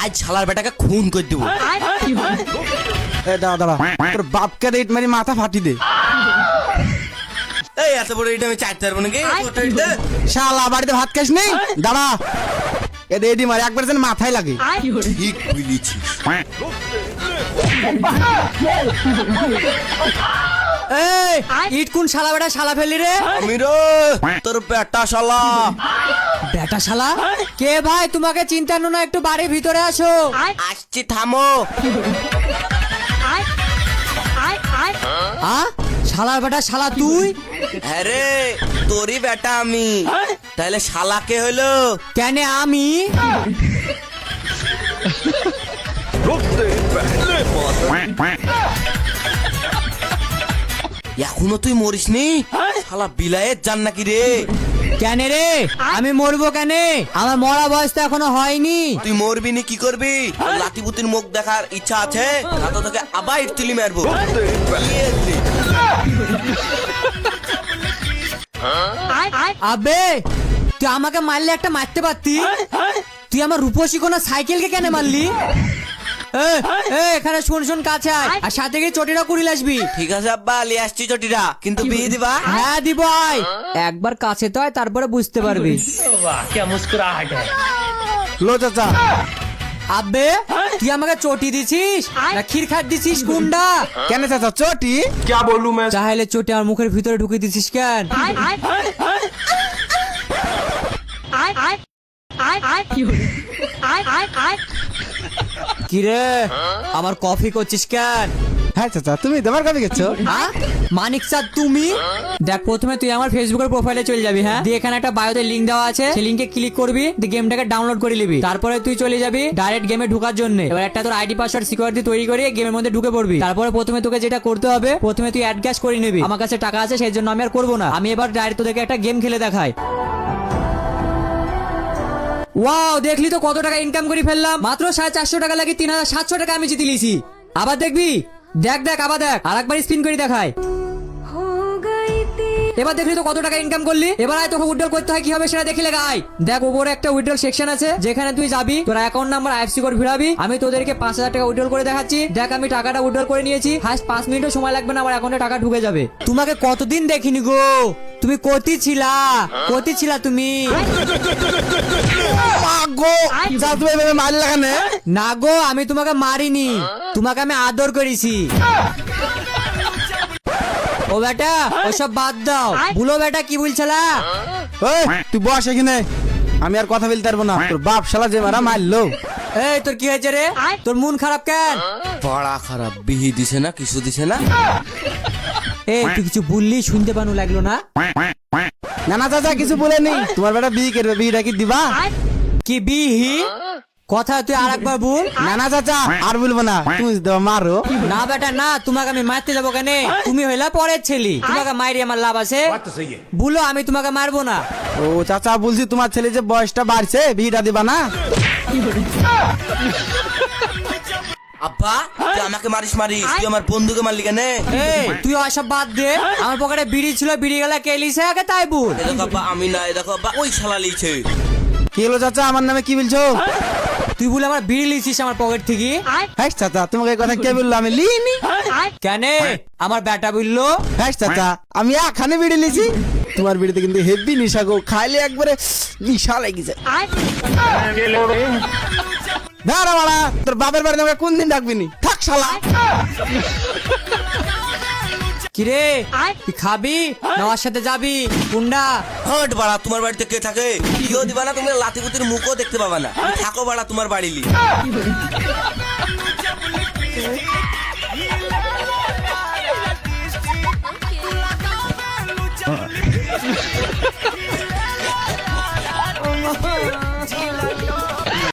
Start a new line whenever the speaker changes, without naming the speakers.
আজ শালার বেটাকে খুন করে দেবো।
দাঁড়া দাঁড়া, তোর বাপকে ইট মারি মাথা ফাটি দে।
এই এত বড় এটা আমি চাইতে পারবো নাকি?
শালা বাড়িতে ভাত খাস নেই? দাঁড়া, এটা এডি মারি একবার যেন মাথায় লাগে।
ঠিক বলেছিস।
এই ইট কোন শালা বেটা শালা ফেললি রে?
আমি রে তোর বেটা শালা।
বেটা শালা কে ভাই? তোমাকে চিন্তা না, একটু বাড়ির ভিতরে আসো।
আসছি, থামো।
শালার বেটা শালা তুই?
হ্যাঁ রে, তোরই বেটা আমি। তাহলে শালা কে হলো?
কেন আমি?
এখনো তুই মরিসনি? শালা বিলায়ের জান নাকি রে?
কেন রে আমি মরবো কেন? আমার মরা বয়স তো এখনো হয়নি।
তুই মরবি নি কি করবি? লাতিপুতির মুখ দেখার ইচ্ছা আছে? না তো তোকে আবার ইটতুলি মারবো।
আবে তুই আমাকে মারলে একটা মারতে পারতি। তুই আমার রূপসী কোন সাইকেলকে কেন মারলি? এখানে শোন শোন কাছে আয়, আর সাথে গিয়ে চটিটা কুড়িয়ে আসবি।
ঠিক আছে আব্বা, লিয়ে আসছি চটিটা, কিন্তু বিয়ে দিবা?
হ্যাঁ দিব, আয় একবার কাছে তো আয়, তারপরে বুঝতে পারবি।
লো চাচা।
আবে তুই আমাকে চটি দিছিস না ক্ষীর খাট দিছিস কোনটা?
কেন চাচা চটি?
চাইলে চটি আমার মুখের ভিতরে ঢুকে দিছিস কেন? কিরে আমার কফি করছিস কেন?
হ্যাঁ চাচা, তুমি দেবার কবে গেছো?
মানিক স্যার তুমি দেখ, প্রথমে তুই আমার ফেসবুকের প্রোফাইলে চলে যাবি। হ্যাঁ, দিয়ে এখানে একটা বায়োতে লিংক দেওয়া আছে, সেই লিংকে ক্লিক করবি, দিয়ে গেমটাকে ডাউনলোড করে নিবি। তারপরে তুই চলে যাবি ডাইরেক্ট গেমে ঢোকার জন্য। এবার একটা তোর আইডি পাসওয়ার্ড সিকিউরিটি তৈরি করে গেমের মধ্যে ঢুকে পড়বি। তারপরে প্রথমে তোকে যেটা করতে হবে, প্রথমে তুই অ্যাড ক্যাশ করে নিবি। আমার কাছে টাকা আছে, সেই জন্য আমি আর করবো না। আমি এবার ডাইরেক্ট তোদেরকে একটা গেম খেলে দেখাই। ওয়াও, দেখলি তো কত টাকা ইনকাম করে ফেললাম। মাত্র 450 টাকা লাগে 3700 টাকা আমি জিতে লিছি। আবার দেখবি, দেখ দেখ আবার দেখ, আরেকবার স্পিন করে দেখাই। এবার দেখলি তো কত টাকা ইনকাম করলি। এবার আয়, তোকে উইথড্রল করতে হয় কিভাবে সেটা দেখে লেগাই। দেখ উপরে একটা উইথড্রল সেকশন আছে, যেখানে তুই যাবি, তোর অ্যাকাউন্ট নাম্বার আইএফসি কোড ভিড়াবি। আমি তোদেরকে 5000 টাকা উইথড্রল করে দেখাচ্ছি। দেখ আমি টাকাটা উইথড্রল করে নিয়েছি। ফার্স্ট 5 মিনিটও সময় লাগবে না, আমার অ্যাকাউন্টে টাকা ঢুকে যাবে। তোমাকে কতদিন দেখিনি গো, তুমি কোথায় ছিলা তুমি?
মারি লাগানে
না গো, আমি তোমাকে মারিনি, তোমাকে আমি আদর করেছি। ও বেটা ওসব বাদ দাও, বুলো বেটা কি বলছিলা?
তুই বস এখানে, আমি আর কথা বলতে পারবো না। তোর বাপ শালা যে মারা মারলো।
এই তোর কি হয়েছে রে? তোর মন খারাপ কেন?
বড়া খারাপ, বিহি দিছে না, কিছু দিছে না।
এই তুই কিছু বললি শুনতে পানু লাগলো না?
না না চাচা, কিছু বলেনি। তোমার বেটা বিয়ে করবে, বিয়েটা কি দিবা?
কি বিহি কথা তুই আর একবার বল।
না না চাচা, আর বলবো না। তুমি দেবা মারো।
না বেটা না, তোমাকে আমি মারতে যাবো কেন? তুমি হইলা পরের ছেলে, তোমাকে মারি আমার লাভ আছে? বলো, আমি তোমাকে মারবো না।
ও চাচা, বলছি তোমার ছেলে যে বয়সটা বাড়ছে, বিয়েটা দিবা না?
আব্বা তুই আমাকে মারিস, তুই আমার বন্ধুকে মারলি কেন?
তুই ওসব বাদ দে, আমার পকেটে বিড়ি ছিল, বিড়ি গেলা কে লিছে আগে তাই বল।
দেখো আব্বা, আমি না, দেখো আব্বা ওই শালা লিছে।
কি হলো চাচা, আমার নামে কি বলছো?
তুই বলে আমার বিড়ি লিছিস আমার পকেট থেকে?
হ্যাঁ চাচা, তোমাকে এই কথা কে বললো? আমি লিনি।
কেন আমার বেটা বললো?
হ্যাঁ চাচা, আমি এখানে বিড়ি লিছি। তোমার বিড়িতে কিন্তু হেভি নিশা গো, খাইলে একবারে নিশা লেগে যায়। দাঁড়া বাড়া, তোর বাপের বাড়ি আমাকে কোন দিন ডাকবি নি? থাক শালা।
কিরে তুই খাবি না ওর সাথে যাবি? কুন্ডা
হট বাড়া, তোমার বাড়িতে কে থাকে? কেউ দিবা না, তুমি লাতিপুতির মুখও দেখতে পাবা না। তুমি থাকো বাড়া তোমার বাড়িলি।